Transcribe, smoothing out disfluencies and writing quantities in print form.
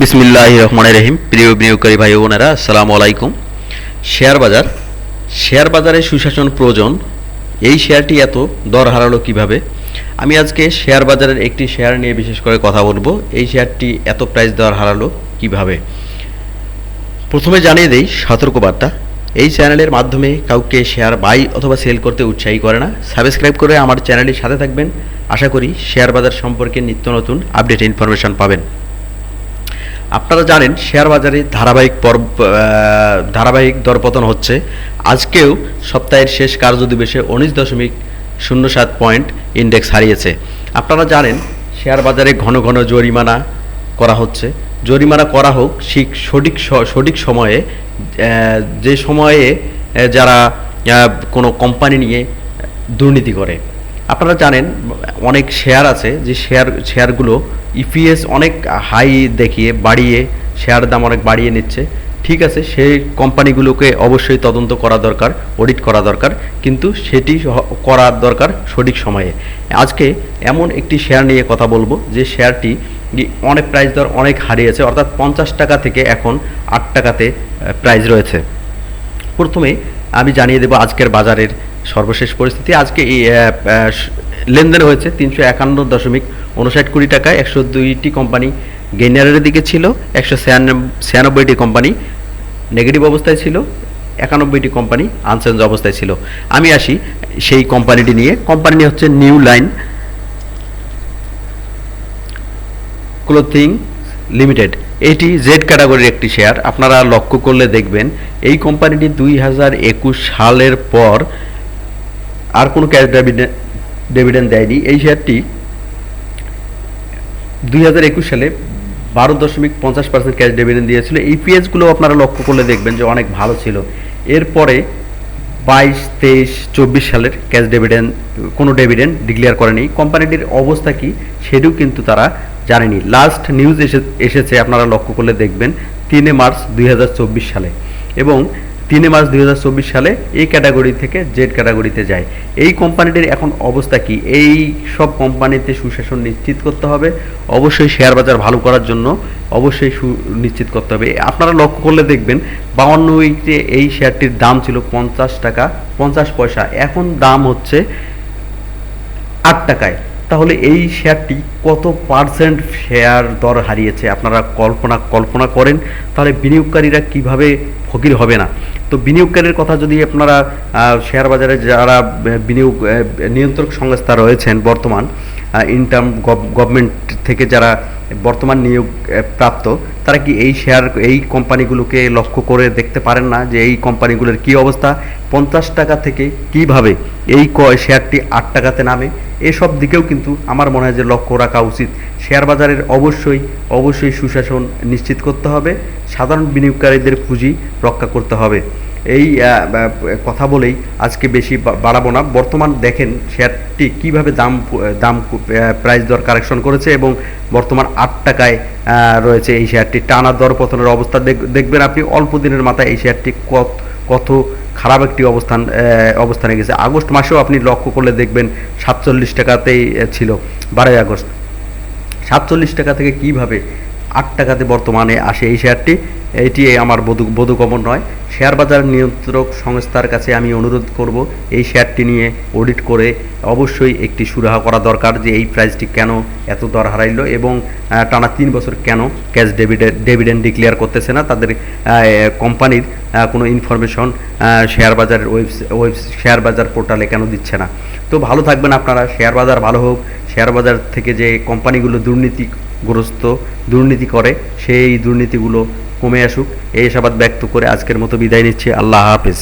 বিসমিল্লাহির রহমানির রহিম। প্রিয় বিনিয়োগকারী ভাই ও বোনেরা, আসসালামু আলাইকুম। শেয়ার বাজারে সুশাসন প্রয়োজন। এই শেয়ারটি এত দর হারালো কিভাবে? আমি আজকে শেয়ার বাজারের একটি শেয়ার নিয়ে বিশেষ করে কথা বলবো। এই শেয়ারটি এত প্রাইস দর হারালো কিভাবে? প্রথমে জানিয়ে দেই সতর্কবার্তা, এই চ্যানেলের মাধ্যমে কাউকে শেয়ার বাই অথবা সেল করতে উৎসাহী করে না। সাবস্ক্রাইব করে আমার চ্যানেলের সাথে থাকবেন। আশা করি শেয়ার বাজার সম্পর্কে নিত্য নতুন আপডেট ইনফরমেশন পাবেন। আপনারা জানেন শেয়ার বাজারে ধারাবাহিক দরপতন হচ্ছে। আজকেও সপ্তাহের শেষ কার্যদিবসে 19.07 পয়েন্ট ইন্ডেক্স হারিয়েছে। আপনারা জানেন শেয়ার বাজারে ঘন ঘন জরিমানা করা হচ্ছে। জরিমানা করা হোক সঠিক সময়ে, যে সময়ে যারা কোনো কোম্পানি নিয়ে দুর্নীতি করে। আপনারা জানেন অনেক শেয়ার আছে যে শেয়ারগুলো ইপিএস অনেক হাই দেখিয়ে বাড়িয়ে শেয়ার দাম অনেক বাড়িয়ে নিচ্ছে। ঠিক আছে, সেই কোম্পানিগুলোকে অবশ্যই তদন্ত করা দরকার, অডিট করা দরকার, কিন্তু সেটি করার দরকার সঠিক সময়ে। আজকে এমন একটি শেয়ার নিয়ে কথা বলবো যে শেয়ারটি অনেক প্রাইস দর অনেক হারিয়েছে, অর্থাৎ 50 টাকা থেকে এখন 8 টাকাতে প্রাইস রয়েছে। প্রথমে আমি জানিয়ে দেব আজকের বাজারের সর্বশেষ পরিস্থিতি। আজকে লেনদেন হয়েছে 351.59 কোটি টাকায়। 102টি কোম্পানি গেইনারের দিকে ছিল, 196টি কোম্পানি নেগেটিভ অবস্থায় ছিল, 91টি কোম্পানি আনচেঞ্জ অবস্থায় ছিল। আমি আসি সেই কোম্পানিটি নিয়ে। কোম্পানি হচ্ছে নিউ লাইন ক্লোথিং লিমিটেড। এটি জেড ক্যাটাগরির একটি শেয়ার। আপনারা লক্ষ্য করলে দেখবেন এই কোম্পানিটি 2021 সালের পর আর কোনো ক্যাশ ডিভিডেন্ড দেয়নি। এই শেয়ারটি 2021 সালে 12.50% ক্যাশ ডিভিডেন্ড দিয়েছিল। ইপিএসগুলো আপনারা লক্ষ্য করলে দেখবেন যে অনেক ভালো ছিল। এরপরে 22, 23, 24 সালের ক্যাশ ডিভিডেন্ড কোনো ডিভিডেন্ড ডিক্লেয়ার করেনি। কোম্পানিটির অবস্থা কি সেটিও কিন্তু তারা জানেনি। লাস্ট নিউজ এসেছে আপনারা লক্ষ্য করলে দেখবেন 3 মার্চ 2024 সালে, এবং 3 মার্চ 2024 সালে এই ক্যাটাগরি থেকে জেড ক্যাটাগরিতে যায়। এই কোম্পানিটির এখন অবস্থা কি? এই সব কোম্পানিতে সুশাসন নিশ্চিত করতে হবে। অবশ্যই শেয়ার বাজার ভালো করার জন্য অবশ্যই নিশ্চিত করতে হবে। আপনারা লক্ষ্য করলে দেখবেন 52 উইকে এই শেয়ারটির দাম ছিল 50 টাকা 50 পয়সা, এখন দাম হচ্ছে 8 টাকায়। তাহলে এই শেয়ারটি কত পার্সেন্ট শেয়ার দর হারিয়েছে আপনারা কল্পনা করেন। তাহলে বিনিয়োগকারীরা কিভাবে ফকির হবে না? তো বিনিয়োগকারীর কথা যদি আপনারা শেয়ার বাজারে যারা বিনিয়োগ নিয়ন্ত্রক সংস্থা রয়েছেন, বর্তমান ইনকাম গভর্নমেন্ট থেকে যারা বর্তমান নিয়োগ প্রাপ্ত, তারা কি এই কোম্পানিগুলোকে লক্ষ্য করে দেখতে পারেন না যে এই কোম্পানিগুলোর কি অবস্থা? 50 টাকা থেকে কিভাবে এই শেয়ারটি 8 টাকাতে নামে? এসব দিকেও কিন্তু আমার মনে হয় যে লক্ষ্য রাখা উচিত। শেয়ার বাজারের অবশ্যই সুশাসন নিশ্চিত করতে হবে, সাধারণ বিনিয়োগকারীদের পুঁজি রক্ষা করতে হবে। এই কথা বলেই আজকে বেশি বাড়াবো না। বর্তমান দেখেন শেয়ারটি কিভাবে দাম প্রাইস দর কারেকশন করেছে, এবং বর্তমান 8 টাকায় রয়েছে এই শেয়ারটি। টানা দর পতনের অবস্থা দেখবেন আপনি অল্প দিনের মাথায় এই শেয়ারটি কত খারাপ একটি অবস্থানে গেছে। আগস্ট মাসেও আপনি লক্ষ্য করলে দেখবেন 47 টাকাতেই ছিল 12 আগস্ট। 47 টাকা থেকে কিভাবে 8 টাকাতে বর্তমানে আসে এই শেয়ারটি? এটি আমার বোধগম্য নয়। শেয়ার বাজার নিয়ন্ত্রক সংস্থার কাছে আমি অনুরোধ করব এই শেয়ারটি নিয়ে অডিট করে অবশ্যই একটি সুরাহা করা দরকার যে এই প্রাইসটি কেন এত দর হারাইলো, এবং টানা 3 বছর কেন ক্যাশ ডিভিডেন্ড ডিক্লেয়ার করতেছে না। তাদের কোম্পানির কোনো ইনফরমেশন শেয়ার বাজার পোর্টালে কেন দিচ্ছে না? তো ভালো থাকবেন আপনারা। শেয়ার বাজার ভালো হোক। শেয়ার বাজার থেকে যে কোম্পানিগুলো দুর্নীতি করে সেই দুর্নীতিগুলো কমে আসুক, এই আশাবাদ ব্যক্ত করে আজকের মতো বিদায় নিচ্ছি। আল্লাহ হাফেজ।